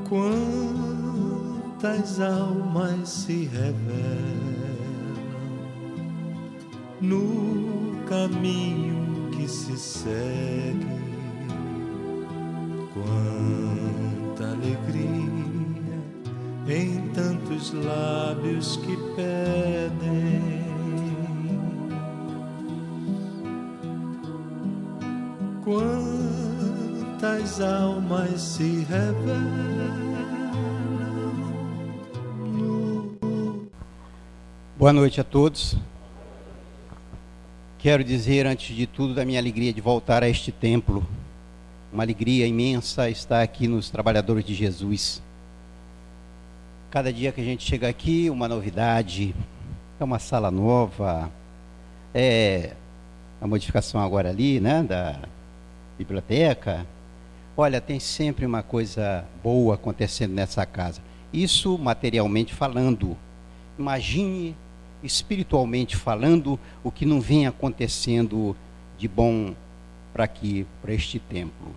Quantas almas se revelam no caminho que se segue, quanta alegria em tantos lábios que pedem, quantas almas se revelam. Boa noite a todos. Quero dizer, antes de tudo, da minha alegria de voltar a este templo. Uma alegria imensa estar aqui nos Trabalhadores de Jesus. Cada dia que a gente chega aqui, uma novidade. É uma sala nova. É a modificação agora ali, né, da biblioteca. Olha, tem sempre uma coisa boa acontecendo nessa casa. Isso materialmente falando. Imagine espiritualmente falando o que não vem acontecendo de bom para aqui, para este templo.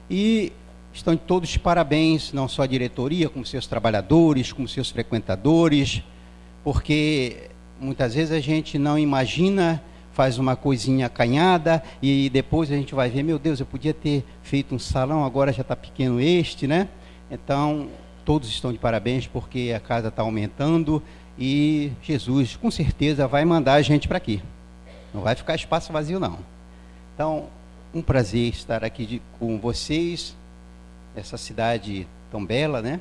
E estão todos de parabéns, não só a diretoria, como seus trabalhadores, como seus frequentadores, porque muitas vezes a gente não imagina, faz uma coisinha acanhada e depois a gente vai ver, meu Deus, eu podia ter feito um salão, agora já está pequeno este, né? Então, todos estão de parabéns porque a casa está aumentando e Jesus, com certeza, vai mandar a gente para aqui. Não vai ficar espaço vazio, não. Então, um prazer estar aqui com vocês, essa cidade tão bela, né?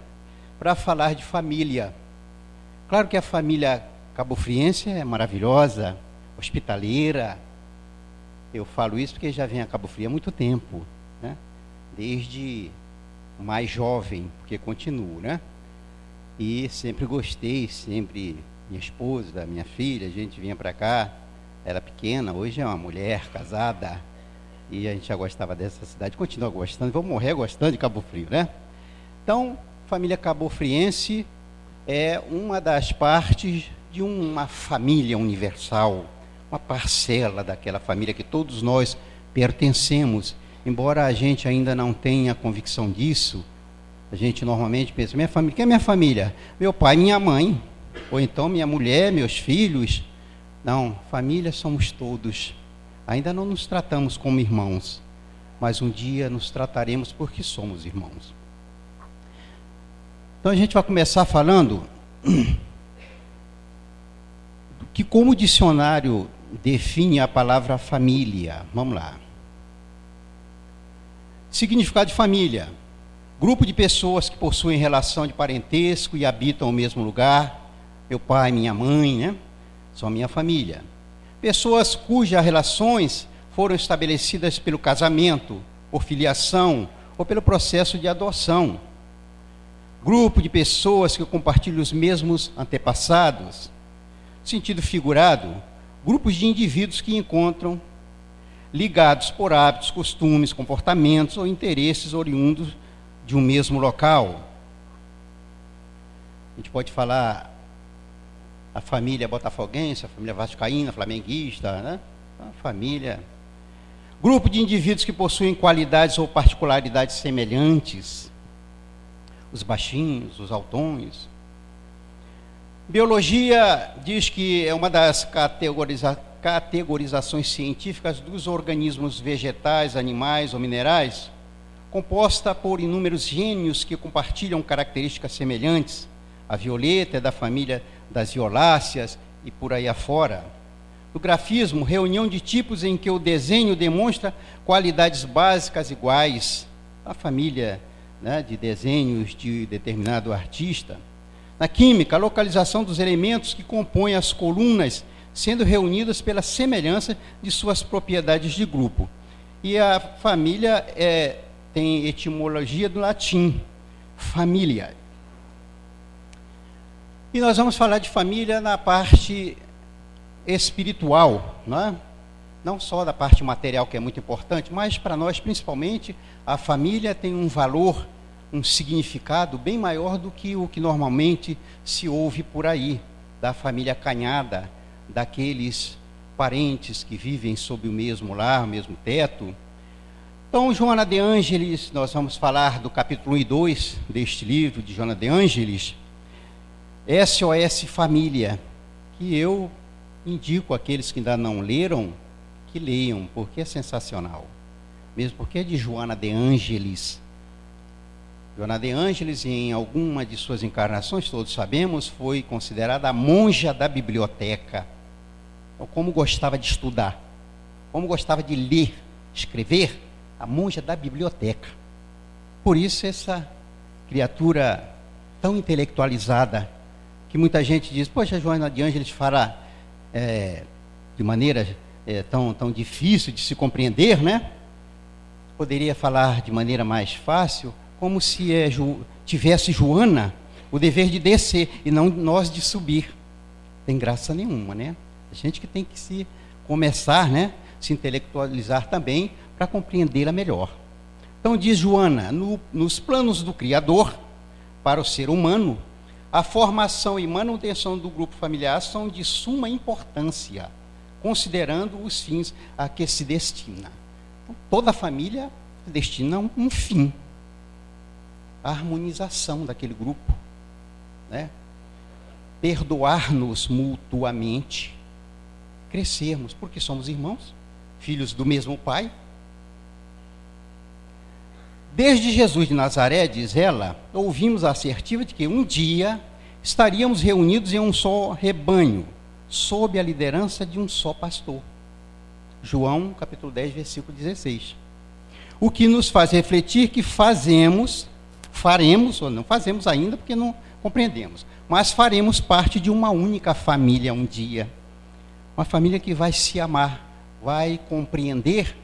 Para falar de família. Claro que a família cabofriense é maravilhosa, hospitaleira. Eu falo isso porque já venho a Cabo Frio há muito tempo, né? Desde mais jovem, porque continuo, né? E sempre gostei, sempre minha esposa, minha filha, a gente vinha para cá, era pequena, hoje é uma mulher casada, e a gente já gostava dessa cidade, continua gostando, vou morrer gostando de Cabo Frio, né? Então, família cabofriense é uma das partes de uma família universal, uma parcela daquela família que todos nós pertencemos, embora a gente ainda não tenha convicção disso. A gente normalmente pensa, minha família, quem é minha família? Meu pai, minha mãe, ou então minha mulher, meus filhos. Não, família somos todos. Ainda não nos tratamos como irmãos, mas um dia nos trataremos porque somos irmãos. Então a gente vai começar falando que como o dicionário define a palavra família. Vamos lá. Significado de família: grupo de pessoas que possuem relação de parentesco e habitam o mesmo lugar. Meu pai, minha mãe, né? São minha família. Pessoas cujas relações foram estabelecidas pelo casamento, por filiação ou pelo processo de adoção. Grupo de pessoas que compartilham os mesmos antepassados. Sentido figurado: grupos de indivíduos que encontram ligados por hábitos, costumes, comportamentos ou interesses oriundos de um mesmo local. A gente pode falar a família botafoguense, a família vascaína, flamenguista, né? A família. Grupo de indivíduos que possuem qualidades ou particularidades semelhantes. Os baixinhos, os altões. Biologia diz que é uma das categorizações científicas dos organismos vegetais, animais ou minerais, composta por inúmeros gênios que compartilham características semelhantes. A violeta é da família das violáceas e por aí afora. No grafismo, reunião de tipos em que o desenho demonstra qualidades básicas iguais. A família, né, de desenhos de determinado artista. Na química, a localização dos elementos que compõem as colunas, sendo reunidas pela semelhança de suas propriedades de grupo. E a família tem etimologia do latim, família. E nós vamos falar de família na parte espiritual, não é? Não só da parte material, que é muito importante, mas para nós, principalmente, a família tem um valor, um significado bem maior do que o que normalmente se ouve por aí, da família acanhada, daqueles parentes que vivem sob o mesmo lar, o mesmo teto. Então, Joana de Ângeles, nós vamos falar do capítulo 1 e 2 deste livro de Joana de Ângeles, SOS Família, que eu indico àqueles que ainda não leram, que leiam, porque é sensacional. Mesmo porque é de Joana de Ângeles. Joana de Ângeles, em alguma de suas encarnações, todos sabemos, foi considerada a monja da biblioteca. Então, como gostava de estudar, como gostava de ler, escrever, a monja da biblioteca. Por isso, essa criatura tão intelectualizada, que muita gente diz, poxa, Joana de Ângeles fala de maneira tão difícil de se compreender, né? Poderia falar de maneira mais fácil, como se tivesse Joana o dever de descer e não nós de subir. Tem graça nenhuma, né? A gente que tem que começar, né? Se intelectualizar também para compreendê-la melhor. Então diz Joana, nos planos do Criador para o ser humano, a formação e manutenção do grupo familiar são de suma importância, considerando os fins a que se destina. Então, toda a família se destina a um fim, a harmonização daquele grupo, né? Perdoar-nos mutuamente, crescermos, porque somos irmãos, filhos do mesmo Pai. Desde Jesus de Nazaré, diz ela, ouvimos a assertiva de que um dia estaríamos reunidos em um só rebanho, sob a liderança de um só pastor. João, capítulo 10, versículo 16. O que nos faz refletir que faremos, ou não fazemos ainda porque não compreendemos, mas faremos parte de uma única família um dia. Uma família que vai se amar, vai compreender,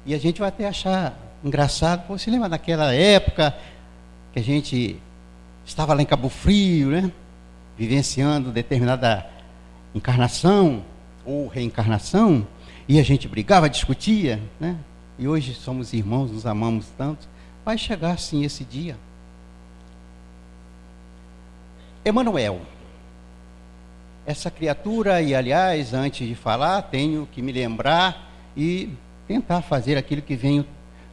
e a gente vai até achar engraçado. Você lembra daquela época que a gente estava lá em Cabo Frio, né? Vivenciando determinada encarnação ou reencarnação, e a gente brigava, discutia, né? E hoje somos irmãos, nos amamos tanto. Vai chegar sim esse dia. Emanuel, essa criatura, e aliás, antes de falar, tenho que me lembrar e tentar fazer aquilo que venho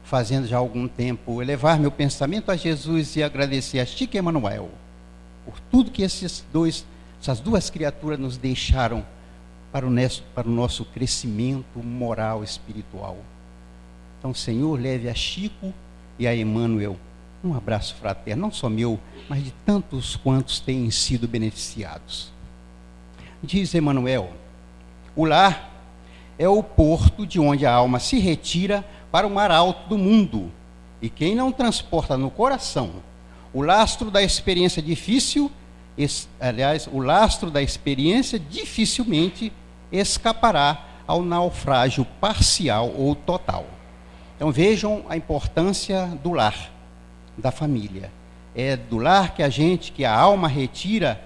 fazendo já há algum tempo, elevar meu pensamento a Jesus e agradecer a Chico Emanuel por tudo que essas duas criaturas nos deixaram para o nosso crescimento moral e espiritual. Então, Senhor, leve a Chico e a Emanuel um abraço fraterno, não só meu, mas de tantos quantos têm sido beneficiados. Diz Emanuel, o lar é o porto de onde a alma se retira para o mar alto do mundo, e quem não transporta no coração o lastro da experiência difícil, o lastro da experiência dificilmente escapará ao naufrágio parcial ou total. Então vejam a importância do lar, da família. É do lar que a alma retira,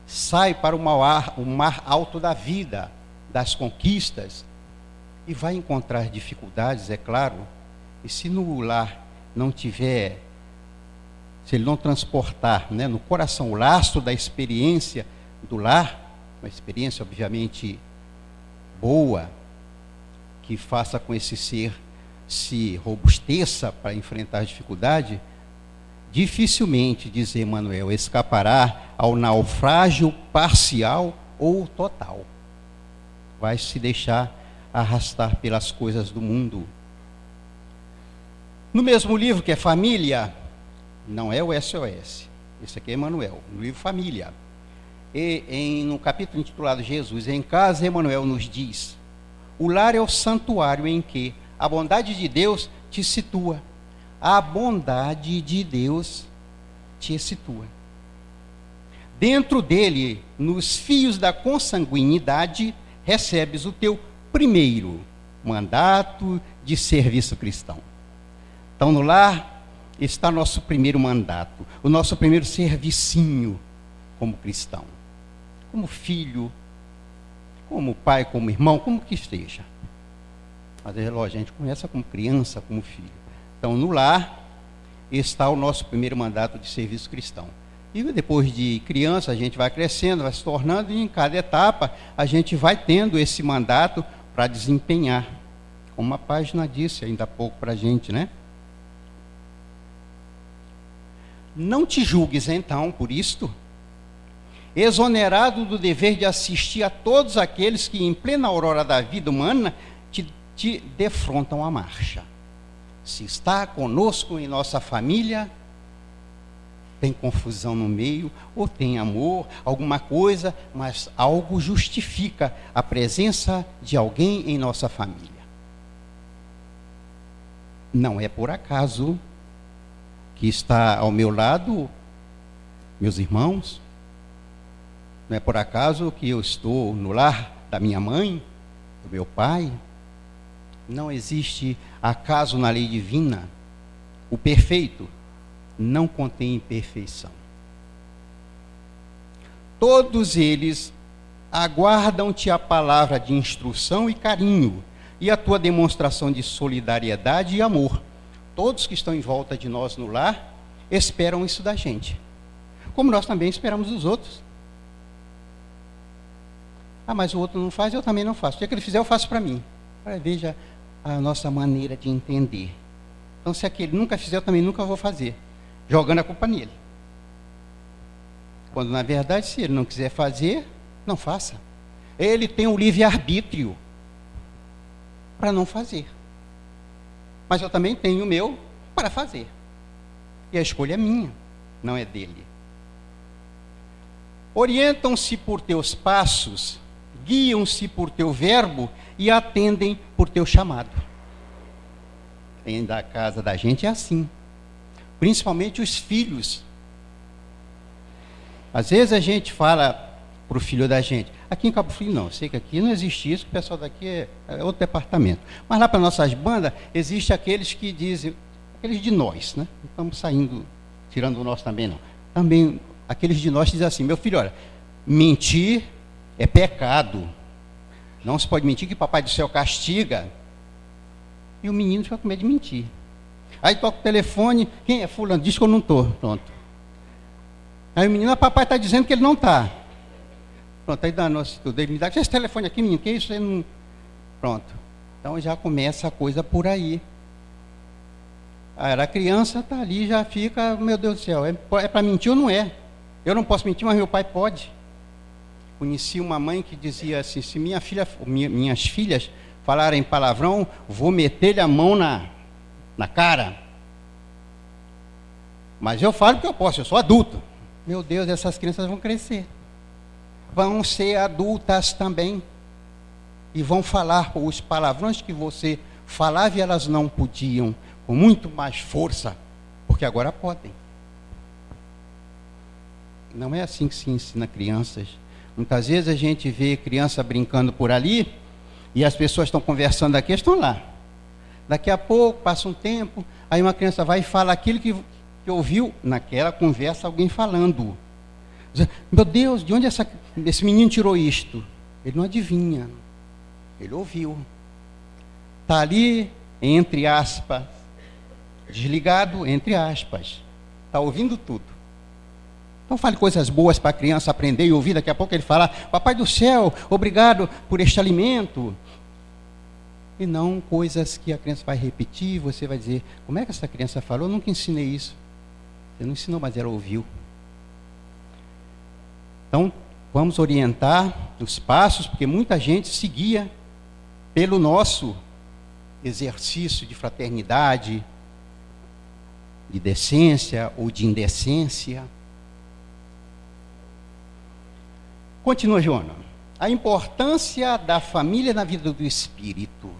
sai para o mar alto da vida, das conquistas, e vai encontrar dificuldades, é claro, e se no lar não tiver, se ele não transportar, né, no coração o lastro da experiência do lar, uma experiência obviamente boa, que faça com esse ser se robusteça para enfrentar a dificuldade, dificilmente, diz Emanuel, escapará ao naufrágio parcial ou total. Vai se deixar arrastar pelas coisas do mundo. No mesmo livro que é Família, não é o SOS, esse aqui é Emanuel, no livro Família, e no capítulo intitulado Jesus em Casa, Emanuel nos diz, o lar é o santuário em que a bondade de Deus te situa. A bondade de Deus te situa. Dentro dele, nos fios da consanguinidade, recebes o teu primeiro mandato de serviço cristão. Então, no lar está nosso primeiro mandato, o nosso primeiro servicinho como cristão, como filho, como pai, como irmão, como que esteja. Mas é lógico, a gente começa como criança, como filho. Então, no lar está o nosso primeiro mandato de serviço cristão. E depois de criança, a gente vai crescendo, vai se tornando, e em cada etapa, a gente vai tendo esse mandato para desempenhar. Como a página disse ainda há pouco para a gente, né? Não te julgues, então, por isto, exonerado do dever de assistir a todos aqueles que, em plena aurora da vida humana, te defrontam a marcha. Se está conosco em nossa família, tem confusão no meio, ou tem amor, alguma coisa, mas algo justifica a presença de alguém em nossa família. Não é por acaso que está ao meu lado, meus irmãos, não é por acaso que eu estou no lar da minha mãe, do meu pai. Não existe acaso na lei divina. O perfeito não contém imperfeição. Todos eles aguardam-te a palavra de instrução e carinho, e a tua demonstração de solidariedade e amor. Todos que estão em volta de nós no lar esperam isso da gente, como nós também esperamos dos outros. Ah, mas o outro não faz, eu também não faço. O dia que ele fizer, eu faço para mim. Veja a nossa maneira de entender. Então, se aquele nunca fizer, eu também nunca vou fazer, jogando a culpa nele. Quando, na verdade, se ele não quiser fazer, não faça. Ele tem o livre-arbítrio para não fazer. Mas eu também tenho o meu para fazer. E a escolha é minha, não é dele. Orientam-se por teus passos, guiam-se por teu verbo e atendem por teu chamado. Dentro da casa da gente é assim. Principalmente os filhos. Às vezes a gente fala para o filho da gente, aqui em Cabo Frio não, sei que aqui não existe isso, o pessoal daqui é outro departamento. Mas lá para nossas bandas, existe aqueles que dizem, aqueles de nós, né? Não estamos saindo, tirando o nosso também não. Também, aqueles de nós dizem assim, meu filho, olha, mentir é pecado. Não se pode mentir que papai do céu castiga. E o menino fica com medo de mentir. Aí toca o telefone, quem é fulano? Diz que eu não estou. Pronto. Aí o menino, papai está dizendo que ele não está. Pronto, aí danou-se tudo. Ele me dá, esse telefone aqui, menino, que isso? Ele não... Pronto. Então já começa a coisa por aí. Aí a criança está ali, já fica, meu Deus do céu, é para mentir ou não é? Eu não posso mentir, mas meu pai pode. Conheci uma mãe que dizia assim, se minhas filhas falarem palavrão, vou meter-lhe a mão na cara. Mas eu falo que eu posso, eu sou adulto. Meu Deus, essas crianças vão crescer. Vão ser adultas também. E vão falar os palavrões que você falava e elas não podiam, com muito mais força, porque agora podem. Não é assim que se ensina crianças. Muitas vezes a gente vê criança brincando por ali, e as pessoas estão conversando aqui, estão lá. Daqui a pouco, passa um tempo, aí uma criança vai e fala aquilo que ouviu naquela conversa alguém falando. Meu Deus, de onde esse menino tirou isto? Ele não adivinha, ele ouviu. Está ali, entre aspas, desligado, entre aspas. Está ouvindo tudo. Então fale coisas boas para a criança aprender e ouvir. Daqui a pouco ele fala, papai do céu, obrigado por este alimento. E não coisas que a criança vai repetir, você vai dizer, como é que essa criança falou? Eu nunca ensinei isso. Você não ensinou, mas ela ouviu. Então, vamos orientar os passos, porque muita gente seguia pelo nosso exercício de fraternidade, de decência ou de indecência. Continua, Joana. A importância da família na vida do espírito.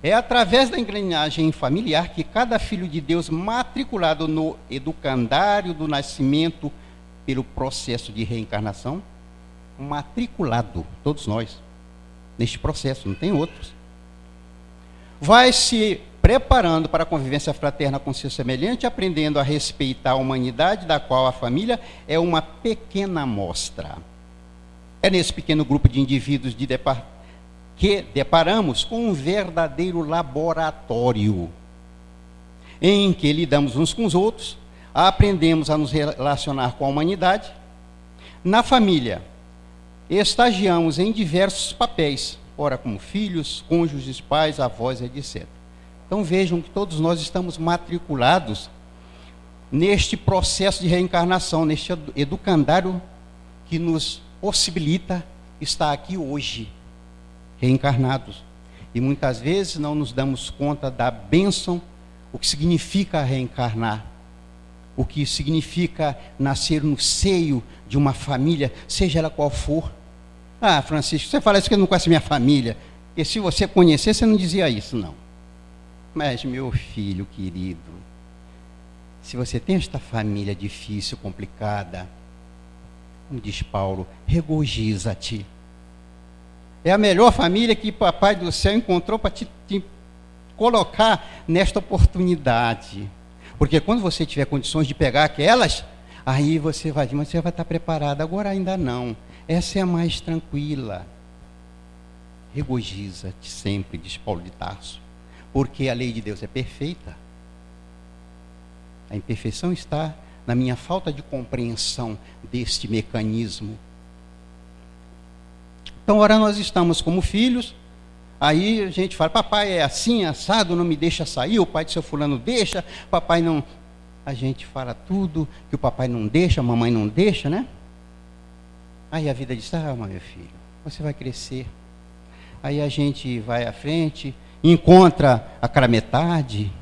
É através da engrenagem familiar que cada filho de Deus matriculado no educandário do nascimento pelo processo de reencarnação, matriculado, todos nós, neste processo, não tem outros, vai se preparando para a convivência fraterna com seu semelhante, aprendendo a respeitar a humanidade, da qual a família é uma pequena amostra. É nesse pequeno grupo de indivíduos que deparamos com um verdadeiro laboratório, em que lidamos uns com os outros, aprendemos a nos relacionar com a humanidade. Na família, estagiamos em diversos papéis, ora como filhos, cônjuges, pais, avós, etc. Então vejam que todos nós estamos matriculados neste processo de reencarnação, neste educandário que nos possibilita estar aqui hoje, reencarnados. E muitas vezes não nos damos conta da bênção, o que significa reencarnar, o que significa nascer no seio de uma família, seja ela qual for. Ah, Francisco, você fala isso que não conhece minha família. E se você conhecer, você não dizia isso, não. Mas, meu filho querido, se você tem esta família difícil, complicada, como diz Paulo, regozija-te. É a melhor família que Papai do Céu encontrou para te colocar nesta oportunidade. Porque quando você tiver condições de pegar aquelas, aí você vai estar preparado. Agora ainda não. Essa é a mais tranquila. Regozija-te sempre, diz Paulo de Tarso. Porque a lei de Deus é perfeita. A imperfeição está na minha falta de compreensão deste mecanismo. Então, ora, nós estamos como filhos, aí a gente fala, papai é assim, assado, não me deixa sair, o pai de seu fulano deixa, papai não... A gente fala tudo que o papai não deixa, a mamãe não deixa, né? Aí a vida diz, meu filho, você vai crescer. Aí a gente vai à frente, encontra aquela metade.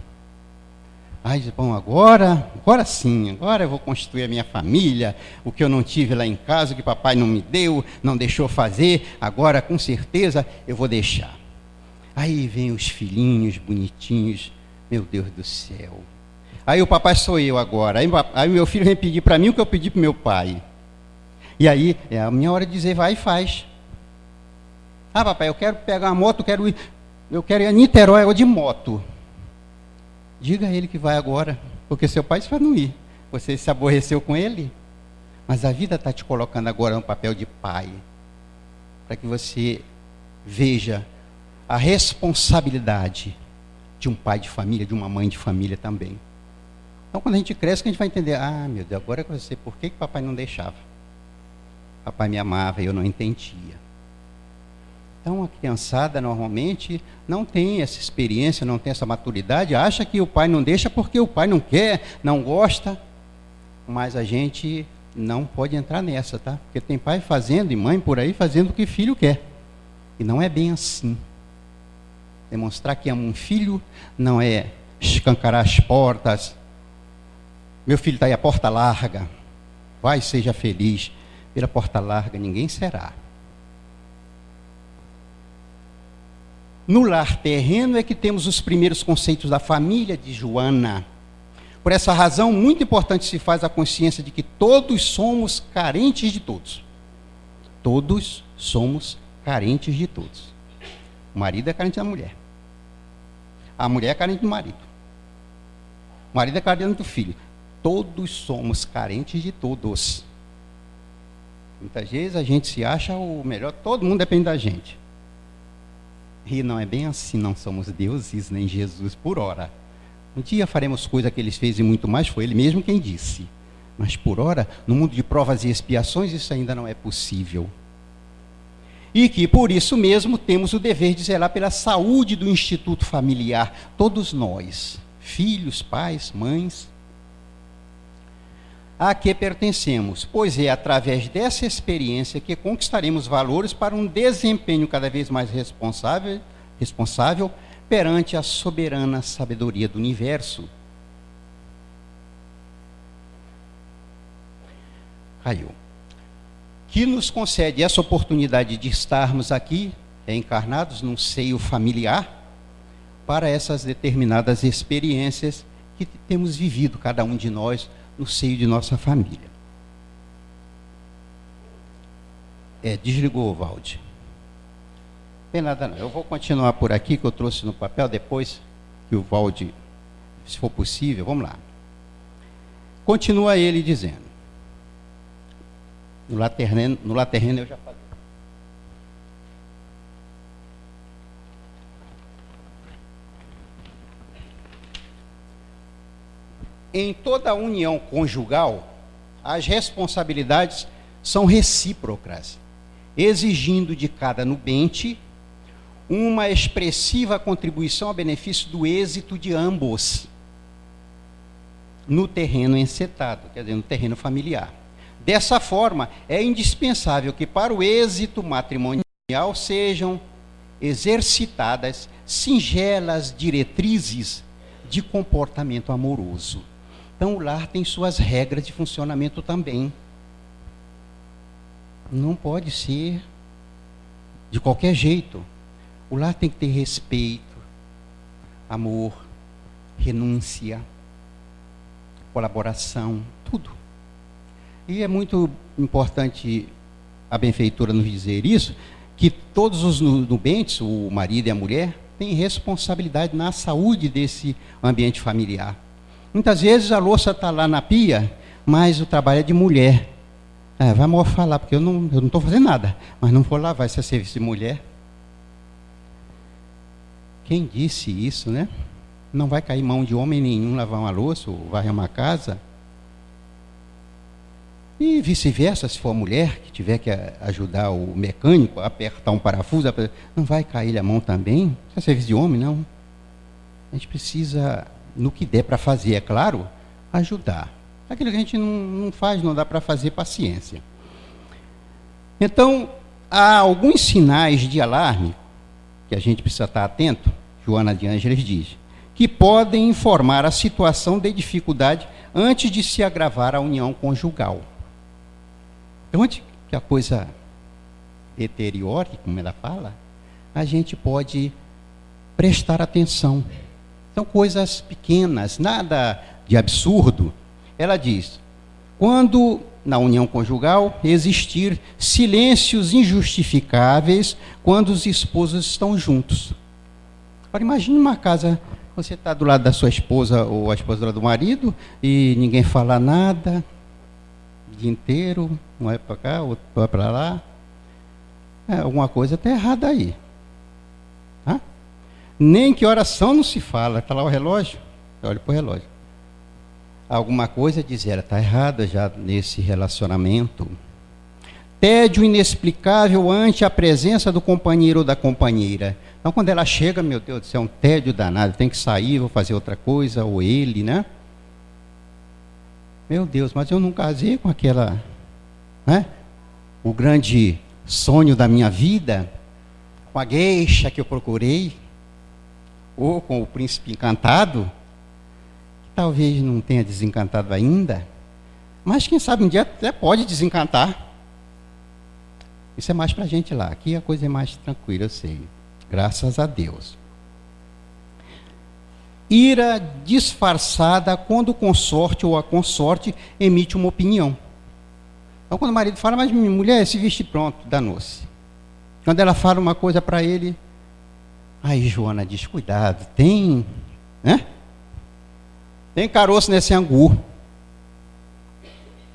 Aí diz, bom, agora sim, agora eu vou constituir a minha família, o que eu não tive lá em casa, o que papai não me deu, não deixou fazer, agora com certeza eu vou deixar. Aí vem os filhinhos bonitinhos, meu Deus do céu. Aí o papai sou eu agora, aí meu filho vem pedir para mim o que eu pedi para meu pai. E aí é a minha hora de dizer, vai e faz. Ah, papai, eu quero pegar uma moto, eu quero ir a Niterói ou de moto. Diga a ele que vai agora, porque seu pai vai não ir. Você se aborreceu com ele, mas a vida está te colocando agora no papel de pai, para que você veja a responsabilidade de um pai de família, de uma mãe de família também. Então, quando a gente cresce, a gente vai entender, meu Deus, agora eu sei por que papai não deixava. Papai me amava e eu não entendia. Então, a criançada, normalmente, não tem essa experiência, não tem essa maturidade, acha que o pai não deixa porque o pai não quer, não gosta, mas a gente não pode entrar nessa, tá? Porque tem pai fazendo e mãe por aí fazendo o que filho quer. E não é bem assim. Demonstrar que ama um filho não é escancarar as portas. Meu filho está aí, a porta larga. Vai, seja feliz. Pela porta larga ninguém será. No lar terreno é que temos os primeiros conceitos da família de Joana. Por essa razão, muito importante se faz a consciência de que todos somos carentes de todos. Todos somos carentes de todos. O marido é carente da mulher. A mulher é carente do marido. O marido é carente do filho. Todos somos carentes de todos. Muitas vezes a gente se acha o melhor, todo mundo depende da gente. E não é bem assim, não somos deuses, nem Jesus por hora. Um dia faremos coisa que ele fez e muito mais, foi ele mesmo quem disse. Mas por hora, no mundo de provas e expiações, isso ainda não é possível. E que por isso mesmo temos o dever de zelar pela saúde do instituto familiar, todos nós, filhos, pais, mães, a que pertencemos, pois é através dessa experiência que conquistaremos valores para um desempenho cada vez mais responsável perante a soberana sabedoria do universo. Caiu. Que nos concede essa oportunidade de estarmos aqui, encarnados num seio familiar, para essas determinadas experiências que temos vivido, cada um de nós, no seio de nossa família. Desligou o Valde. Não tem nada não. Eu vou continuar por aqui, que eu trouxe no papel, depois que o Valde, se for possível, vamos lá. Continua ele dizendo. No laterreno eu já falei. Em toda união conjugal, as responsabilidades são recíprocas, exigindo de cada nubente uma expressiva contribuição a benefício do êxito de ambos no terreno encetado, quer dizer, no terreno familiar. Dessa forma, é indispensável que para o êxito matrimonial sejam exercitadas singelas diretrizes de comportamento amoroso. Então, o lar tem suas regras de funcionamento também. Não pode ser de qualquer jeito. O lar tem que ter respeito, amor, renúncia, colaboração, tudo. E é muito importante a benfeitora nos dizer isso, que todos os nubentes, o marido e a mulher, têm responsabilidade na saúde desse ambiente familiar. Muitas vezes a louça está lá na pia, mas o trabalho é de mulher. Vai morfar lá, porque eu não estou fazendo nada, mas não vou lavar, isso é serviço de mulher. Quem disse isso, né? Não vai cair mão de homem nenhum lavar uma louça ou varrer uma casa. E vice-versa, se for a mulher que tiver que ajudar o mecânico a apertar um parafuso, não vai cair a mão também? Isso é serviço de homem, não. A gente precisa, no que der para fazer, é claro, ajudar. Aquilo que a gente não faz, não dá para fazer, paciência. Então, há alguns sinais de alarme que a gente precisa estar atento, Joana de Ângeles diz, que podem informar a situação de dificuldade antes de se agravar a união conjugal. Então, antes que a coisa deteriore, como ela fala, a gente pode prestar atenção. São coisas pequenas, nada de absurdo. Ela diz, quando na união conjugal existir silêncios injustificáveis quando os esposos estão juntos. Agora imagine uma casa, você está do lado da sua esposa ou a esposa do lado do marido e ninguém fala nada o dia inteiro, um vai para cá, outro vai para lá. Alguma coisa está errada aí. Nem que oração não se fala, está lá o relógio, olha para o relógio. Alguma coisa diz, ela está errada já nesse relacionamento. Tédio inexplicável ante a presença do companheiro ou da companheira. Então, quando ela chega, meu Deus do céu, é um tédio danado, tem que sair, vou fazer outra coisa, ou ele, né? Meu Deus, mas eu não casei com aquela, né? O grande sonho da minha vida, com a gueixa que eu procurei, ou com o príncipe encantado, que talvez não tenha desencantado ainda, mas quem sabe um dia até pode desencantar. Isso é mais para a gente lá. Aqui a coisa é mais tranquila, eu sei. Graças a Deus. Ira disfarçada quando o consorte ou a consorte emite uma opinião. Então, quando o marido fala, mas minha mulher, se veste pronto, danou-se. Quando ela fala uma coisa para ele, aí Joana diz, cuidado, tem, né? Tem caroço nesse angu.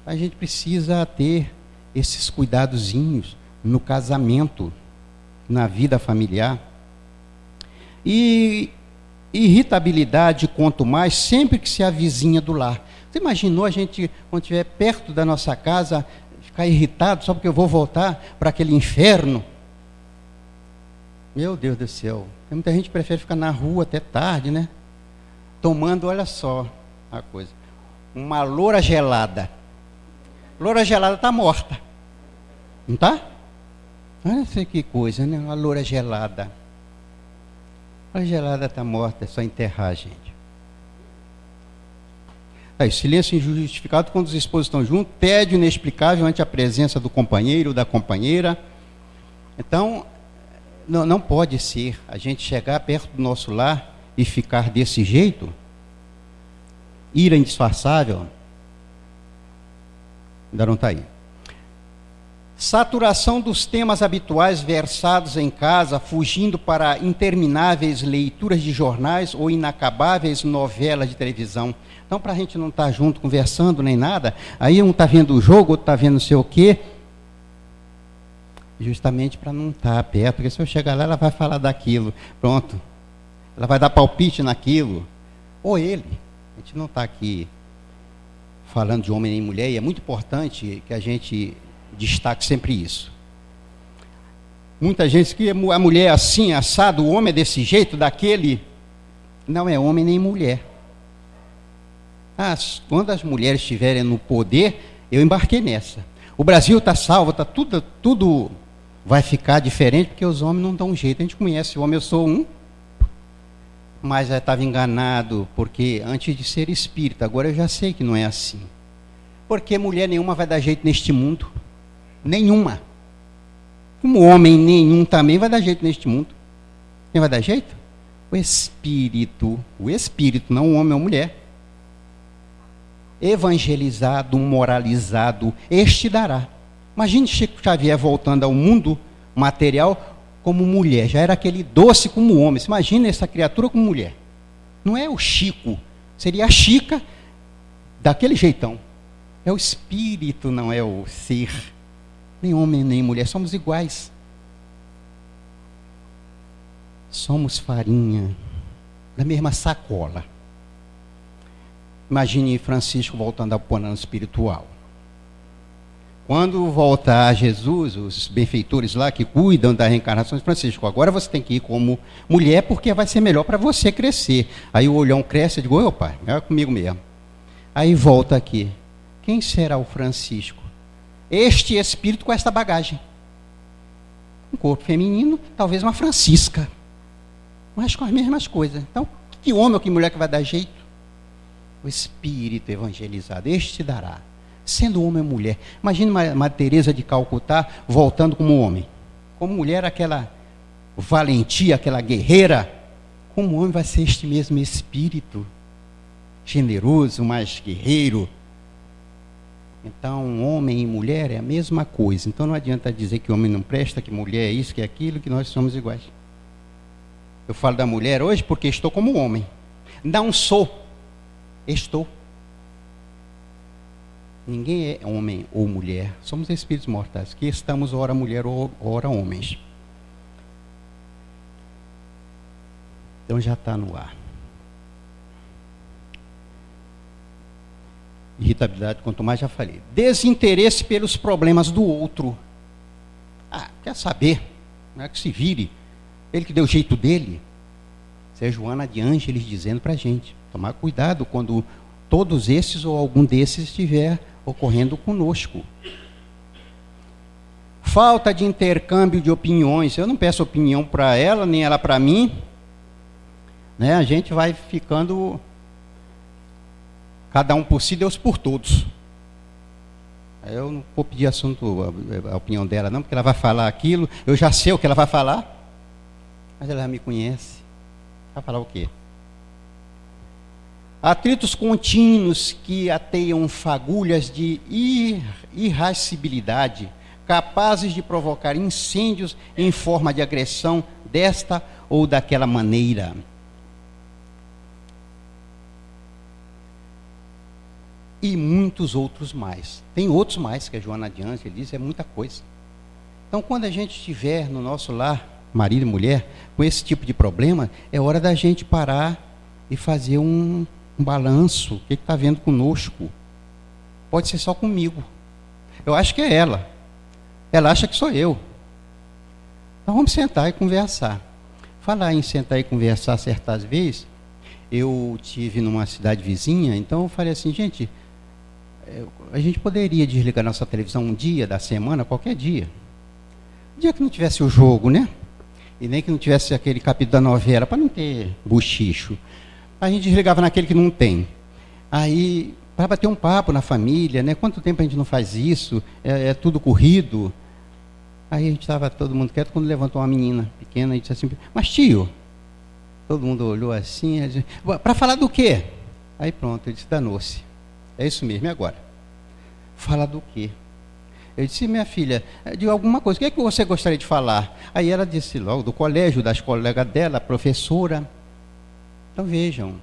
A gente precisa ter esses cuidadozinhos no casamento, na vida familiar. E irritabilidade, quanto mais, sempre que se avizinha do lar. Você imaginou a gente, quando estiver perto da nossa casa, ficar irritado só porque eu vou voltar para aquele inferno? Meu Deus do céu. Tem muita gente que prefere ficar na rua até tarde, né? Tomando, olha só a coisa, uma loura gelada. Loura gelada está morta. Não está? Olha só que coisa, né? Uma loura gelada. A gelada está morta, é só enterrar, gente. Aí, silêncio injustificado quando os esposos estão juntos, tédio inexplicável ante a presença do companheiro ou da companheira. Então, não pode ser a gente chegar perto do nosso lar e ficar desse jeito, ira indisfarçável, ainda não está aí. Saturação dos temas habituais versados em casa, fugindo para intermináveis leituras de jornais ou inacabáveis novelas de televisão. Então, para a gente não estar junto, conversando, nem nada, aí um está vendo o jogo, outro está vendo não sei o quê, justamente para não estar perto, porque se eu chegar lá, ela vai falar daquilo, pronto, ela vai dar palpite naquilo, ou ele, a gente não está aqui falando de homem e mulher, e é muito importante que a gente destaque sempre isso. Muita gente diz que a mulher é assim, assado, o homem é desse jeito, daquele. Não é homem nem mulher. Quando as mulheres estiverem no poder, eu embarquei nessa. O Brasil está salvo, tá tudo vai ficar diferente, porque os homens não dão um jeito. A gente conhece o homem, eu sou um, mas já estava enganado, porque antes de ser espírita, agora eu já sei que não é assim. Porque mulher nenhuma vai dar jeito neste mundo. Nenhuma. Como homem nenhum também vai dar jeito neste mundo. Quem vai dar jeito? O espírito, não o homem ou a mulher. Evangelizado, moralizado, este dará. Imagine Chico Xavier voltando ao mundo material como mulher. Já era aquele doce como homem. Imagina essa criatura como mulher. Não é o Chico, seria a Chica daquele jeitão. É o espírito, não é o ser. Nem homem, nem mulher, somos iguais. Somos farinha da mesma sacola. Imagine Francisco voltando ao plano espiritual. Quando voltar a Jesus, os benfeitores lá que cuidam da reencarnação, Francisco, agora você tem que ir como mulher, porque vai ser melhor para você crescer. Aí o olhão cresce, eu digo, ô pai, é comigo mesmo. Aí volta aqui. Quem será o Francisco? Este espírito com esta bagagem. Um corpo feminino, talvez uma Francisca. Mas com as mesmas coisas. Então, que homem ou que mulher que vai dar jeito? O espírito evangelizado, este dará. Sendo homem ou mulher. Imagina uma Teresa de Calcutá voltando como homem. Como mulher, aquela valentia, aquela guerreira. Como homem vai ser este mesmo espírito. Generoso, mais guerreiro. Então, homem e mulher é a mesma coisa. Então, não adianta dizer que homem não presta, que mulher é isso, que é aquilo, que nós somos iguais. Eu falo da mulher hoje porque estou como homem. Não sou. Estou. Ninguém é homem ou mulher. Somos espíritos mortais, que estamos ora mulher ou ora homens. Então já está no ar. Irritabilidade, quanto mais já falei. Desinteresse pelos problemas do outro. Quer saber? Não é que se vire. Ele que deu o jeito dele. Isso é Joana de Ângeles dizendo para a gente. Tomar cuidado quando todos esses ou algum desses estiver ocorrendo conosco. Falta de intercâmbio de opiniões. Eu não peço opinião para ela, nem ela para mim. Né? A gente vai ficando... Cada um por si, Deus por todos. Eu não vou pedir a opinião dela não, porque ela vai falar aquilo, eu já sei o que ela vai falar, mas ela já me conhece. Vai falar o quê? Atritos contínuos que ateiam fagulhas de irascibilidade, capazes de provocar incêndios em forma de agressão desta ou daquela maneira. E muitos outros mais. Tem outros mais que a Joana de Ângeles diz, é muita coisa. Então, quando a gente estiver no nosso lar, marido e mulher, com esse tipo de problema, é hora da gente parar e fazer um balanço. O que está vendo conosco? Pode ser só comigo. Eu acho que é ela. Ela acha que sou eu. Então, vamos sentar e conversar. Falar em sentar e conversar certas vezes, eu tive numa cidade vizinha, então eu falei assim, gente... A gente poderia desligar nossa televisão um dia da semana, qualquer dia. Dia que não tivesse o jogo, né? E nem que não tivesse aquele capítulo da novela, para não ter buchicho. A gente desligava naquele que não tem. Aí, para bater um papo na família, né? Quanto tempo a gente não faz isso? É tudo corrido. Aí a gente estava todo mundo quieto, quando levantou uma menina pequena e disse assim, mas tio, todo mundo olhou assim, para falar do quê? Aí pronto, ele disse, danou-se. É isso mesmo, e agora? Fala do quê? Eu disse, minha filha, de alguma coisa, o que é que você gostaria de falar? Aí ela disse logo, do colégio, das colegas dela, professora. Então vejam,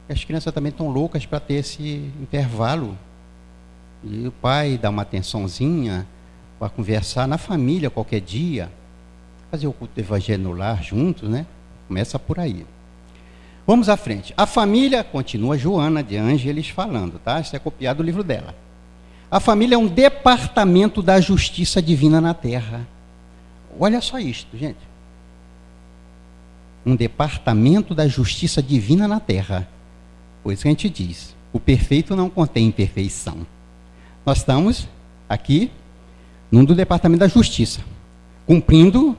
as crianças também estão loucas para ter esse intervalo. E o pai dá uma atençãozinha para conversar na família qualquer dia. Fazer o culto do evangelho no lar juntos, né? Começa por aí. Vamos à frente. A família, continua Joana de Ângeles falando, tá? Isso é copiado do livro dela. A família é um departamento da justiça divina na terra. Olha só isto, gente. Um departamento da justiça divina na terra. Por isso que a gente diz, o perfeito não contém imperfeição. Nós estamos aqui num do departamento da justiça, cumprindo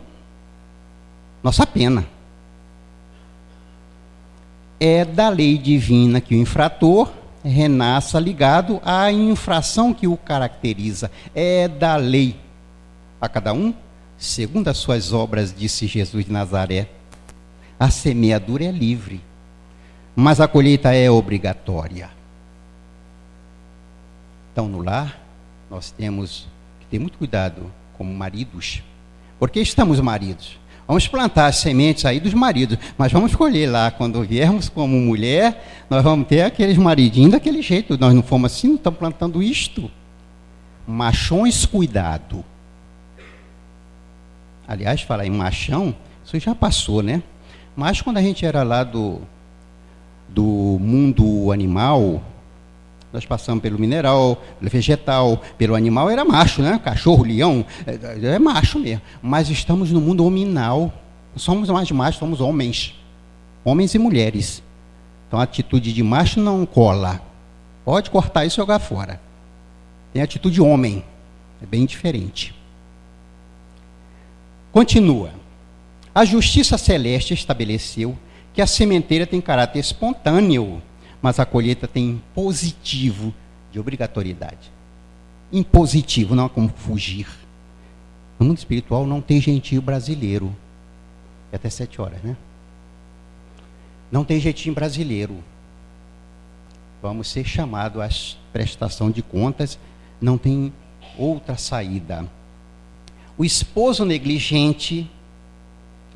nossa pena. É da lei divina que o infrator renasça ligado à infração que o caracteriza. É da lei. A cada um, segundo as suas obras, disse Jesus de Nazaré. A semeadura é livre, mas a colheita é obrigatória. Então, no lar, nós temos que ter muito cuidado como maridos. Porque estamos maridos. Vamos plantar as sementes aí dos maridos, mas vamos escolher lá, quando viermos como mulher, nós vamos ter aqueles maridinhos daquele jeito. Nós não fomos assim, não estamos plantando isto. Machões, cuidado. Aliás, falar em machão, isso já passou, né? Mas quando a gente era lá do mundo animal, nós passamos pelo mineral, pelo vegetal, pelo animal, era macho, né? Cachorro, leão, é macho mesmo. Mas estamos no mundo hominal, não somos mais machos, somos homens. Homens e mulheres. Então a atitude de macho não cola. Pode cortar isso e jogar fora. Tem a atitude de homem, é bem diferente. Continua. A justiça celeste estabeleceu que a sementeira tem caráter espontâneo, mas a colheita tem impositivo de obrigatoriedade. Impositivo, não há como fugir. No mundo espiritual não tem jeitinho brasileiro. É até 7 horas, né? Não tem jeitinho brasileiro. Vamos ser chamados à prestação de contas, não tem outra saída. O esposo negligente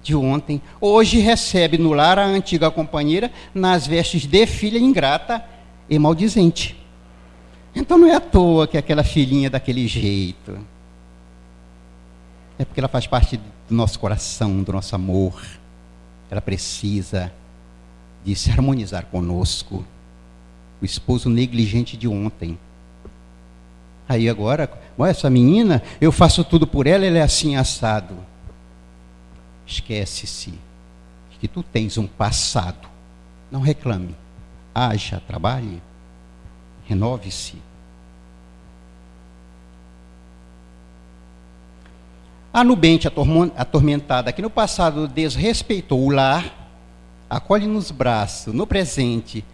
de ontem, hoje recebe no lar a antiga companheira nas vestes de filha ingrata e maldizente. Então não é à toa que aquela filhinha é daquele jeito. É porque ela faz parte do nosso coração, do nosso amor. Ela precisa de se harmonizar conosco. O esposo negligente de ontem. Aí agora, essa menina, eu faço tudo por ela, ela é assim assado. Esquece-se que tu tens um passado. Não reclame. Haja, trabalhe, renove-se. A nubente atormentada, que no passado desrespeitou o lar, acolhe nos braços, no presente,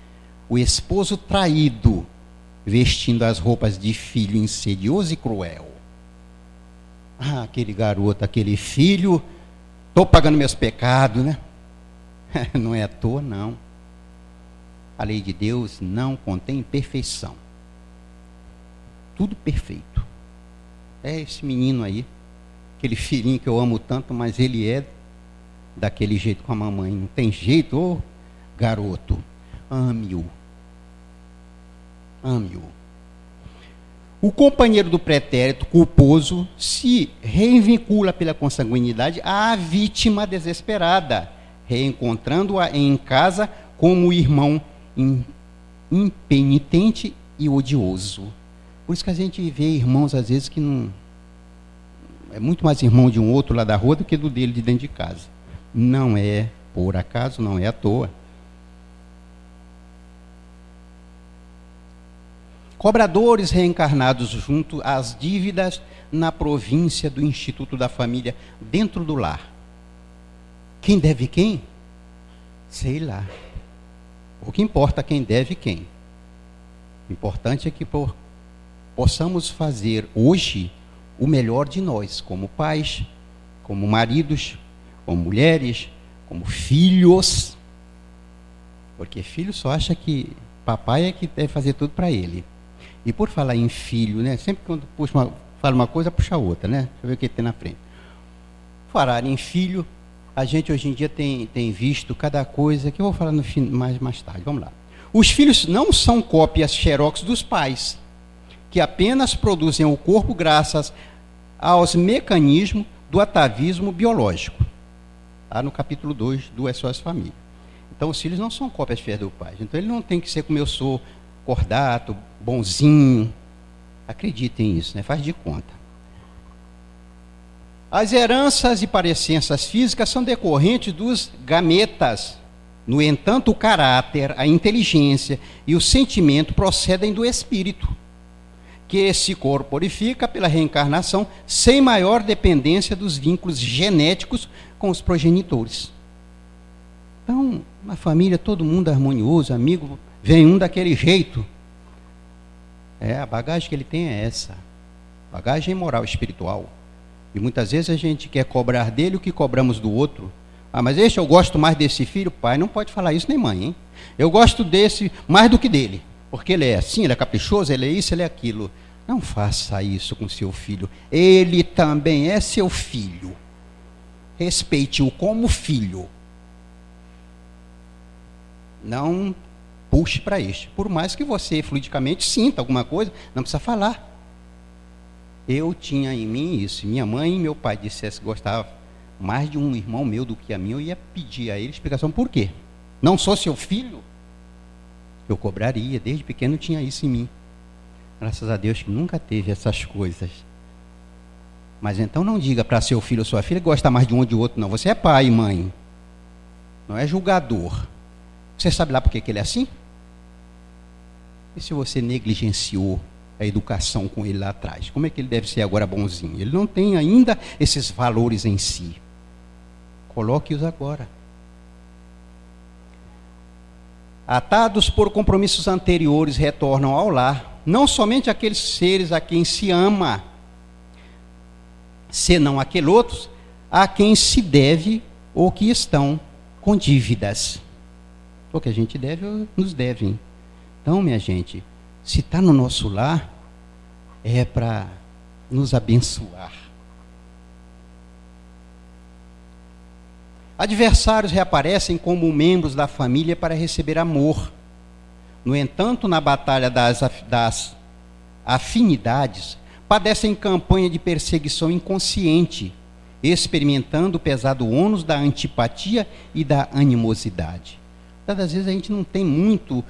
o esposo traído, vestindo as roupas de filho insidioso e cruel. Ah, aquele garoto, aquele filho, estou pagando meus pecados, né? Não é à toa, não. A lei de Deus não contém perfeição. Tudo perfeito. É esse menino aí, aquele filhinho que eu amo tanto, mas ele é daquele jeito com a mamãe. Não tem jeito, ô garoto. Ame-o. Ame-o. O companheiro do pretérito culposo se reivincula pela consanguinidade à vítima desesperada, reencontrando-a em casa como irmão impenitente e odioso. Por isso que a gente vê irmãos, às vezes, que não... É muito mais irmão de um outro lá da rua do que do dele de dentro de casa. Não é por acaso, não é à toa. Cobradores reencarnados junto às dívidas na província do Instituto da Família, dentro do lar. Quem deve quem? Sei lá. O que importa é quem deve quem. O importante é que possamos fazer hoje o melhor de nós, como pais, como maridos, como mulheres, como filhos. Porque filho só acha que papai é que deve fazer tudo para ele. E por falar em filho, né? Sempre quando fala uma coisa, puxa outra, né? Deixa eu ver o que tem na frente. Falar em filho, a gente hoje em dia tem visto cada coisa, que eu vou falar no fim, mais tarde. Vamos lá. Os filhos não são cópias xerox dos pais, que apenas produzem o corpo graças aos mecanismos do atavismo biológico. Lá no capítulo 2 do SOS Família. Então os filhos não são cópias fiéis do pai. Então ele não tem que ser como eu sou, cordato, bonzinho. Acreditem nisso, né? Faz de conta. As heranças e parecenças físicas são decorrentes dos gametas. No entanto, o caráter, a inteligência e o sentimento procedem do espírito, que se corporifica pela reencarnação sem maior dependência dos vínculos genéticos com os progenitores. Então, na família, todo mundo harmonioso, amigo, vem um daquele jeito. A bagagem que ele tem é essa. Bagagem moral, espiritual. E muitas vezes a gente quer cobrar dele o que cobramos do outro. Mas eu gosto mais desse filho. Pai não pode falar isso, nem mãe, hein? Eu gosto desse mais do que dele. Porque ele é assim, ele é caprichoso, ele é isso, ele é aquilo. Não faça isso com seu filho. Ele também é seu filho. Respeite-o como filho. Não puxe para este. Por mais que você fluidicamente sinta alguma coisa, não precisa falar. Eu tinha em mim isso. Minha mãe e meu pai dissessem que gostavam mais de um irmão meu do que a mim, eu ia pedir a ele explicação por quê. Não sou seu filho? Eu cobraria. Desde pequeno tinha isso em mim. Graças a Deus que nunca teve essas coisas. Mas então não diga para seu filho ou sua filha que gosta mais de um ou de outro, não. Você é pai e mãe. Não é julgador. Você sabe lá por que ele é assim? E se você negligenciou a educação com ele lá atrás? Como é que ele deve ser agora bonzinho? Ele não tem ainda esses valores em si. Coloque-os agora. Atados por compromissos anteriores, retornam ao lar, não somente aqueles seres a quem se ama, senão aqueles outros a quem se deve ou que estão com dívidas. O que a gente deve, nos devem. Então, minha gente, se está no nosso lar, é para nos abençoar. Adversários reaparecem como membros da família para receber amor. No entanto, na batalha das afinidades, padecem campanha de perseguição inconsciente, experimentando o pesado ônus da antipatia e da animosidade. Às vezes a gente não tem muito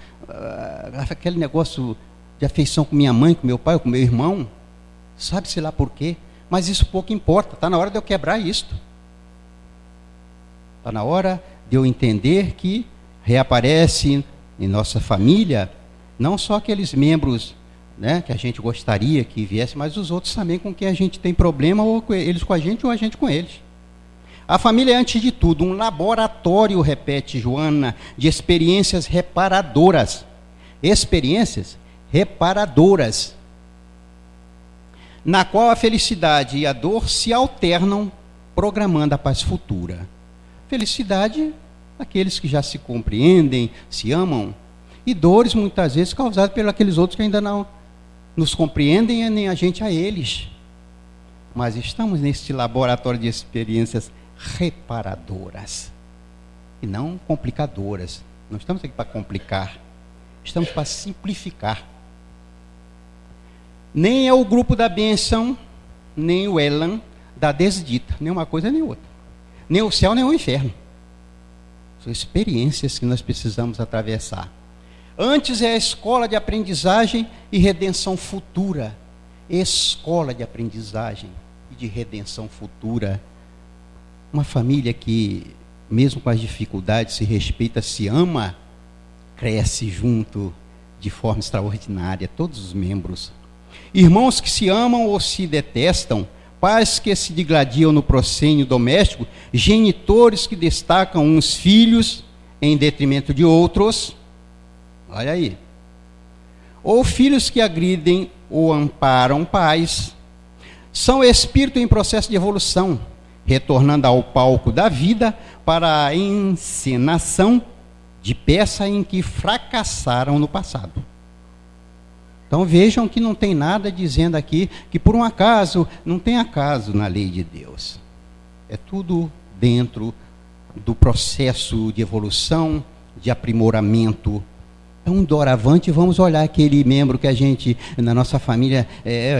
aquele negócio de afeição com minha mãe, com meu pai, com meu irmão, sabe-se lá por quê, mas isso pouco importa, está na hora de eu quebrar isto. Está na hora de eu entender que reaparece em nossa família, não só aqueles membros, né, que a gente gostaria que viessem, mas os outros também com quem a gente tem problema, ou eles com a gente ou a gente com eles. A família é, antes de tudo, um laboratório, repete Joana, de experiências reparadoras. Experiências reparadoras, na qual a felicidade e a dor se alternam, programando a paz futura. Felicidade, aqueles que já se compreendem, se amam, e dores, muitas vezes, causadas pelos aqueles outros que ainda não nos compreendem, e nem a gente a eles. Mas estamos neste laboratório de experiências reparadoras e não complicadoras. Não estamos aqui para complicar, estamos para simplificar. Nem é o grupo da bênção, nem o Elan da desdita, nem uma coisa nem outra, nem o céu nem o inferno. São experiências que nós precisamos atravessar. Antes é a escola de aprendizagem e redenção futura. Escola de aprendizagem e de redenção futura. Uma família que, mesmo com as dificuldades, se respeita, se ama, cresce junto de forma extraordinária, todos os membros. Irmãos que se amam ou se detestam, pais que se digladiam no proscênio doméstico, genitores que destacam uns filhos em detrimento de outros, olha aí, ou filhos que agridem ou amparam pais, são espírito em processo de evolução, retornando ao palco da vida para a encenação de peça em que fracassaram no passado. Então vejam que não tem nada dizendo aqui que por um acaso, não tem acaso na lei de Deus. É tudo dentro do processo de evolução, de aprimoramento. Então, doravante, vamos olhar aquele membro que a gente, na nossa família,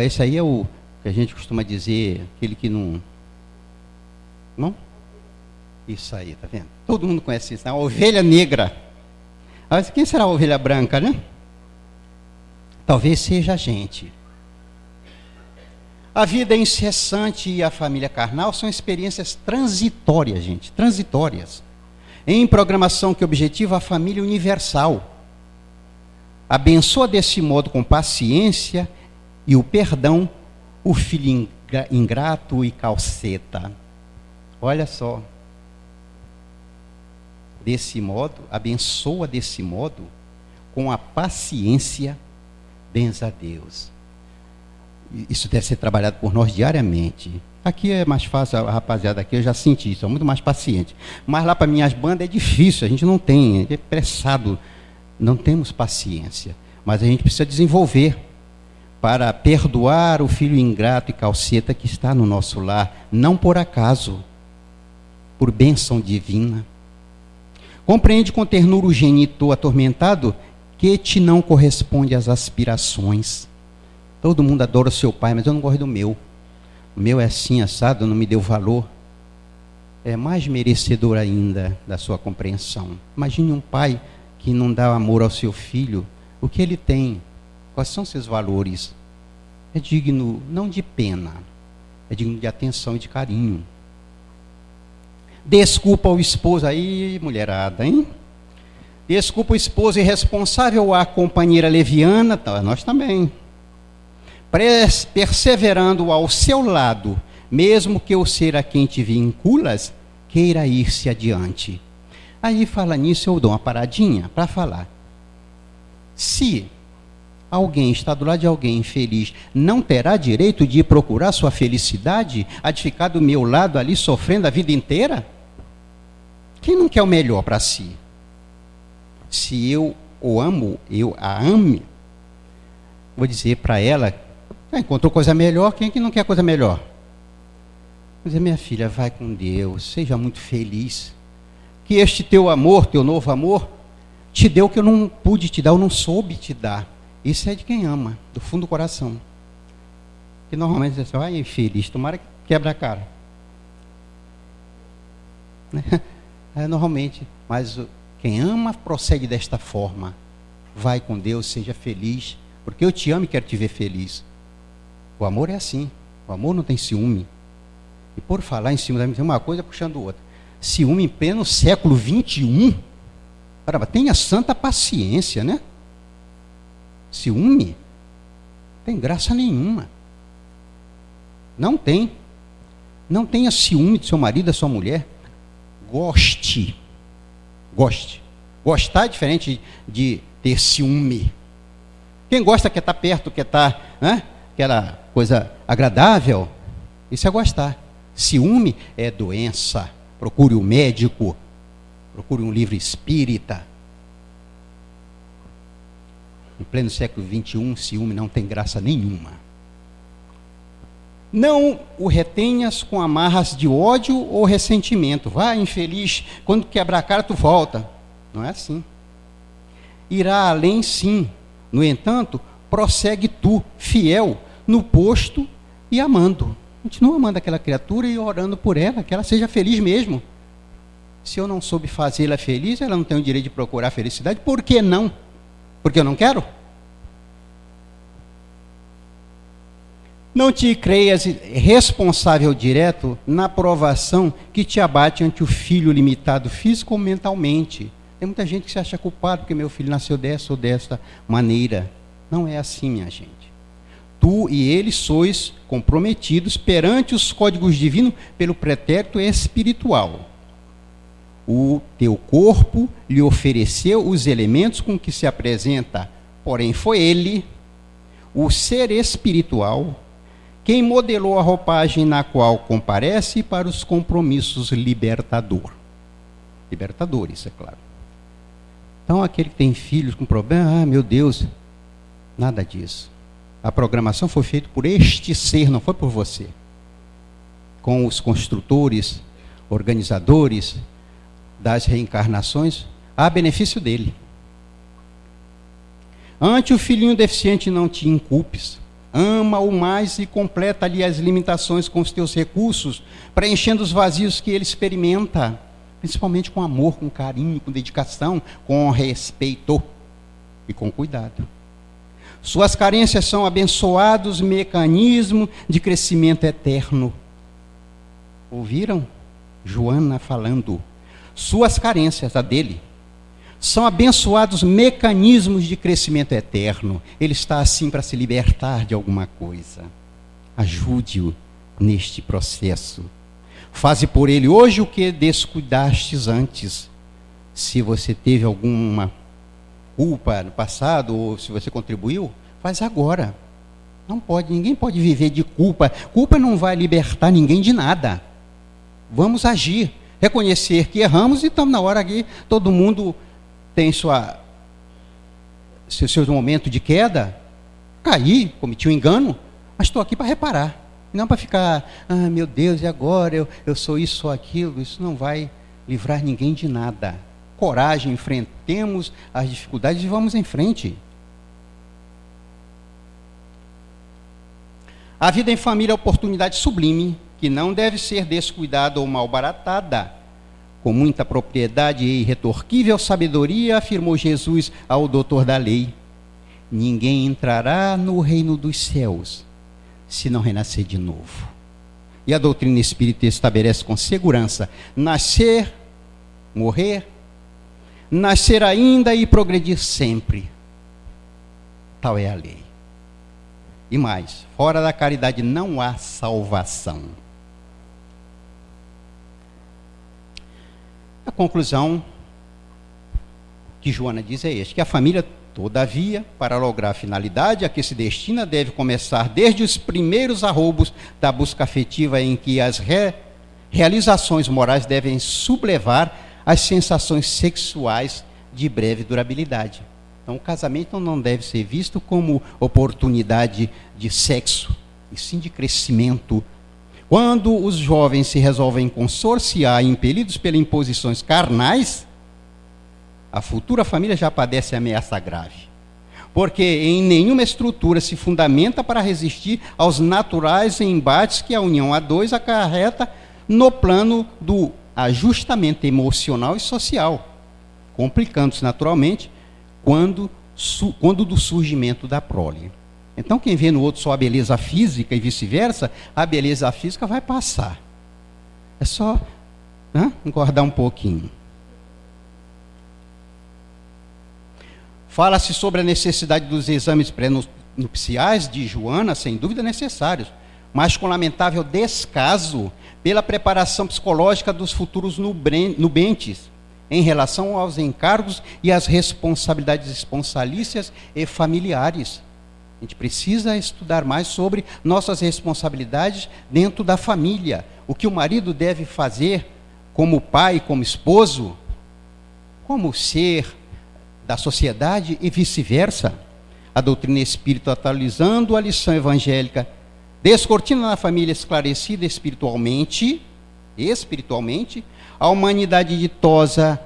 esse aí é o que a gente costuma dizer, aquele que não? Isso aí, tá vendo? Todo mundo conhece isso, né? A ovelha negra. Mas quem será a ovelha branca, né? Talvez seja a gente. A vida incessante e a família carnal são experiências transitórias, gente, transitórias. Em programação que objetiva a família universal. Abençoa desse modo com paciência e o perdão o filho ingrato e calceta. Olha só. Desse modo, abençoa desse modo com a paciência, benza a Deus. Isso deve ser trabalhado por nós diariamente. Aqui é mais fácil, a rapaziada aqui eu já senti isso, é muito mais paciente. Mas lá para minhas bandas é difícil, a gente não tem, é pressado, não temos paciência. Mas a gente precisa desenvolver para perdoar o filho ingrato e calceta que está no nosso lar, não por acaso, por bênção divina. Compreende com ternura o genitor atormentado que te não corresponde às aspirações. Todo mundo adora o seu pai, mas eu não gosto do meu. O meu é assim, assado, não me deu valor. É mais merecedor ainda da sua compreensão. Imagine um pai que não dá amor ao seu filho. O que ele tem? Quais são seus valores? É digno, não de pena, é digno de atenção e de carinho. Desculpa o esposo, aí mulherada, hein? Desculpa o esposo irresponsável ou a companheira leviana, nós também. Perseverando ao seu lado, mesmo que eu ser a quem te vinculas, queira ir-se adiante. Aí fala nisso, eu dou uma paradinha para falar. Se alguém está do lado de alguém infeliz, não terá direito de ir procurar sua felicidade, a de ficar do meu lado ali sofrendo a vida inteira? Quem não quer o melhor para si? Se eu o amo, eu a ame, vou dizer para ela, encontrou coisa melhor, quem é que não quer coisa melhor? Vou dizer, minha filha, vai com Deus, seja muito feliz, que este teu amor, teu novo amor, te deu o que eu não pude te dar, eu não soube te dar. Isso é de quem ama, do fundo do coração. Que normalmente diz assim, ai, infeliz, tomara que quebra a cara. Normalmente, mas quem ama procede desta forma. Vai com Deus, seja feliz, porque eu te amo e quero te ver feliz. O amor é assim, o amor não tem ciúme. E por falar em ciúme, tem uma coisa puxando outra. Ciúme em pleno século XXI, caramba, tenha santa paciência, né? Ciúme, não tem graça nenhuma. Não tem. Não tenha ciúme do seu marido, da sua mulher. Goste. Gostar é diferente de ter ciúme. Quem gosta quer estar perto, quer estar, né? Aquela coisa agradável, isso é gostar. Ciúme é doença. Procure um médico, procure um livro espírita. Em pleno século XXI, ciúme não tem graça nenhuma. Não o retenhas com amarras de ódio ou ressentimento. Vai, infeliz, quando quebrar a cara, tu volta. Não é assim. Irá além, sim. No entanto, prossegue tu, fiel, no posto e amando. Continua amando aquela criatura e orando por ela, que ela seja feliz mesmo. Se eu não soube fazê-la feliz, ela não tem o direito de procurar felicidade. Por que não? Porque eu não quero? Não te creias responsável direto na provação que te abate ante o filho limitado físico ou mentalmente. Tem muita gente que se acha culpado porque meu filho nasceu dessa ou desta maneira. Não é assim, minha gente. Tu e ele sois comprometidos perante os códigos divinos pelo pretérito espiritual. O teu corpo lhe ofereceu os elementos com que se apresenta, porém foi ele, o ser espiritual, quem modelou a roupagem na qual comparece para os compromissos libertadores, é claro. Então, aquele que tem filhos com problema, meu Deus, nada disso. A programação foi feita por este ser, não foi por você. Com os construtores, organizadores das reencarnações, há benefício dele. Ante o filhinho deficiente não te inculpes. Ama-o mais e completa-lhe as limitações com os teus recursos, preenchendo os vazios que ele experimenta. principalmente com amor, com carinho, com dedicação, com respeito e com cuidado. Suas carências são abençoados mecanismos de crescimento eterno. Ouviram Joana falando? Suas carências, a dele, são abençoados mecanismos de crescimento eterno. Ele está assim para se libertar de alguma coisa. Ajude-o neste processo. Faze por ele hoje o que descuidastes antes. Se você teve alguma culpa no passado, ou se você contribuiu, faz agora. Não pode, ninguém pode viver de culpa. Culpa não vai libertar ninguém de nada. Vamos agir, reconhecer que erramos e estamos na hora que todo mundo tem seu momento de queda, caí, cometi um engano, mas estou aqui para reparar. Não para ficar, meu Deus, e agora eu sou isso ou aquilo. Isso não vai livrar ninguém de nada. Coragem, enfrentemos as dificuldades e vamos em frente. A vida em família é uma oportunidade sublime, que não deve ser descuidada ou malbaratada. Com muita propriedade e irretorquível sabedoria, afirmou Jesus ao doutor da lei: ninguém entrará no reino dos céus se não renascer de novo. E a doutrina espírita estabelece com segurança: nascer, morrer, nascer ainda e progredir sempre. Tal é a lei. E mais, fora da caridade não há salvação. A conclusão que Joana diz é esta: que a família, todavia, para lograr a finalidade a que se destina, deve começar desde os primeiros arroubos da busca afetiva, em que as realizações morais devem sublevar as sensações sexuais de breve durabilidade. Então, o casamento não deve ser visto como oportunidade de sexo, e sim de crescimento. Quando os jovens se resolvem consorciar, impelidos pelas imposições carnais, a futura família já padece ameaça grave. Porque em nenhuma estrutura se fundamenta para resistir aos naturais embates que a união a dois acarreta no plano do ajustamento emocional e social, complicando-se naturalmente quando do surgimento da prole. Então, quem vê no outro só a beleza física e vice-versa, a beleza física vai passar. É só engordar um pouquinho. Fala-se sobre a necessidade dos exames pré-nupciais de Joana, sem dúvida necessários, mas com lamentável descaso pela preparação psicológica dos futuros nubentes em relação aos encargos e às responsabilidades esponsalícias e familiares. A gente precisa estudar mais sobre nossas responsabilidades dentro da família. O que o marido deve fazer como pai, como esposo, como ser da sociedade e vice-versa. A doutrina espírita, atualizando a lição evangélica, descortina na família esclarecida espiritualmente, a humanidade ditosa,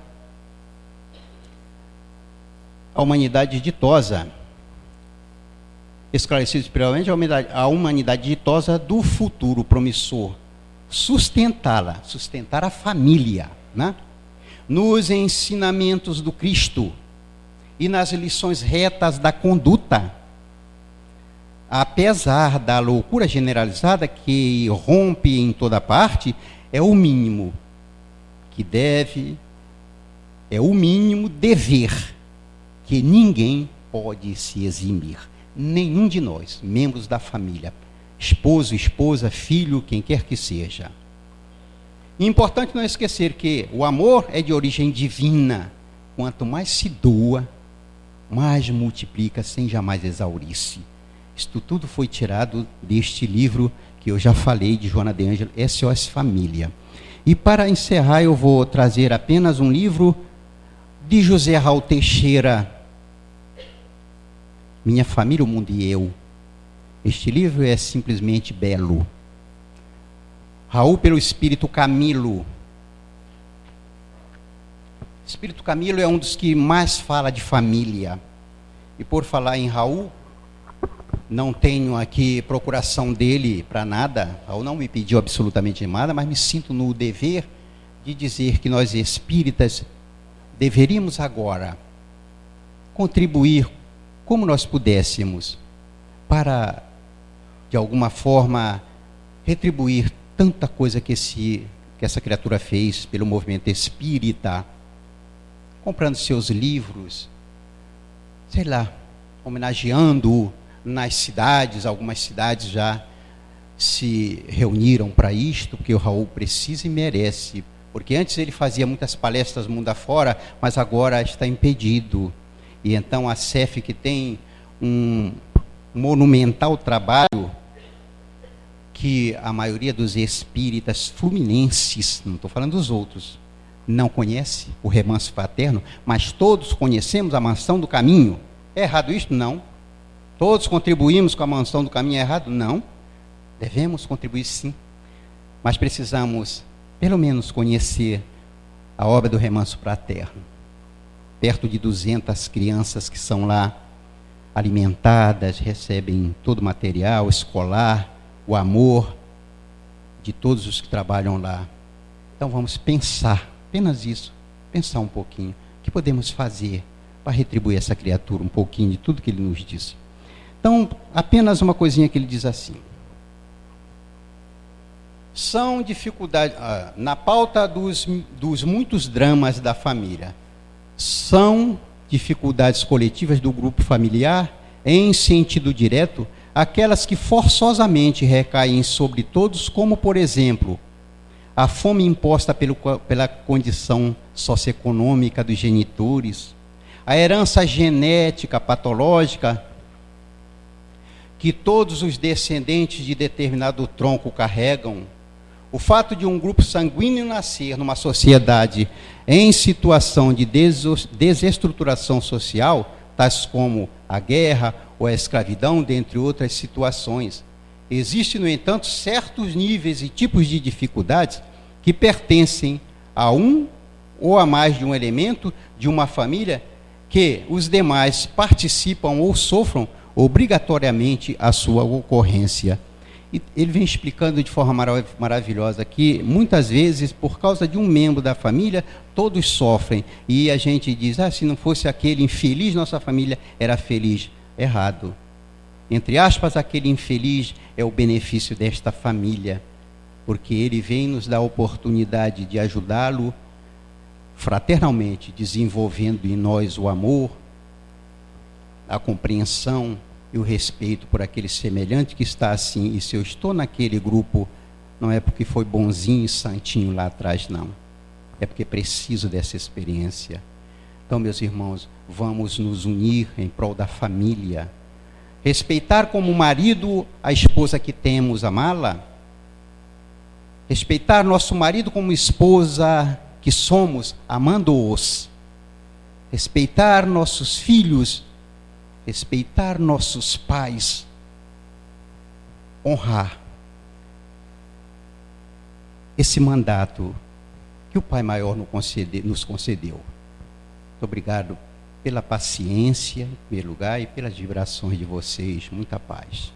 esclarecida espiritualmente, a humanidade ditosa do futuro promissor, sustentar a família, nos ensinamentos do Cristo e nas lições retas da conduta. Apesar da loucura generalizada que rompe em toda parte, é o mínimo dever que ninguém pode se eximir. Nenhum de nós, membros da família, esposo, esposa, filho, quem quer que seja. Importante não esquecer que o amor é de origem divina. Quanto mais se doa, mais multiplica sem jamais exaurir-se. Isto tudo foi tirado deste livro que eu já falei, de Joana de Ângelo, SOS Família. E para encerrar, eu vou trazer apenas um livro de José Raul Teixeira, Minha Família, o Mundo e Eu. Este livro é simplesmente belo. Raul pelo Espírito Camilo. Espírito Camilo é um dos que mais fala de família. E por falar em Raul, não tenho aqui procuração dele para nada. Raul não me pediu absolutamente nada, mas me sinto no dever de dizer que nós espíritas deveríamos agora contribuir como nós pudéssemos para, de alguma forma, retribuir tanta coisa que essa criatura fez pelo movimento espírita, comprando seus livros, sei lá, homenageando nas cidades. Algumas cidades já se reuniram para isto, porque o Raul precisa e merece. Porque antes ele fazia muitas palestras mundo afora, mas agora está impedido. E então a CEF, que tem um monumental trabalho, que a maioria dos espíritas fluminenses, não estou falando dos outros, não conhece o remanso fraterno, mas todos conhecemos a Mansão do Caminho. É errado isso? Não. Todos contribuímos com a Mansão do Caminho. É errado? Não. Devemos contribuir, sim. Mas precisamos, pelo menos, conhecer a obra do remanso fraterno. Perto de 200 crianças que são lá alimentadas, recebem todo o material escolar, o amor de todos os que trabalham lá. Então vamos pensar, apenas isso, pensar um pouquinho. O que podemos fazer para retribuir essa criatura um pouquinho de tudo que ele nos disse? Então, apenas uma coisinha que ele diz assim. São dificuldades, na pauta dos muitos dramas da família, são dificuldades coletivas do grupo familiar, em sentido direto, aquelas que forçosamente recaem sobre todos, como, por exemplo, a fome imposta pela condição socioeconômica dos genitores, a herança genética patológica que todos os descendentes de determinado tronco carregam, o fato de um grupo sanguíneo nascer numa sociedade em situação de desestruturação social, tais como a guerra ou a escravidão, dentre outras situações. Existem, no entanto, certos níveis e tipos de dificuldades que pertencem a um ou a mais de um elemento de uma família que os demais participam ou sofram obrigatoriamente a sua ocorrência. E ele vem explicando de forma maravilhosa que, muitas vezes, por causa de um membro da família, todos sofrem. E a gente diz, se não fosse aquele infeliz, nossa família era feliz. Errado. Entre aspas, aquele infeliz é o benefício desta família, porque ele vem nos dar a oportunidade de ajudá-lo fraternalmente, desenvolvendo em nós o amor, a compreensão e o respeito por aquele semelhante que está assim. E se eu estou naquele grupo, não é porque foi bonzinho e santinho lá atrás, não. É porque preciso dessa experiência. Então, meus irmãos, vamos nos unir em prol da família. Respeitar como marido a esposa que temos, amá-la. Respeitar nosso marido como esposa que somos, amando-os. Respeitar nossos filhos, respeitar nossos pais, honrar esse mandato que o Pai Maior nos concedeu. Muito obrigado pela paciência, em primeiro lugar, e pelas vibrações de vocês. Muita paz.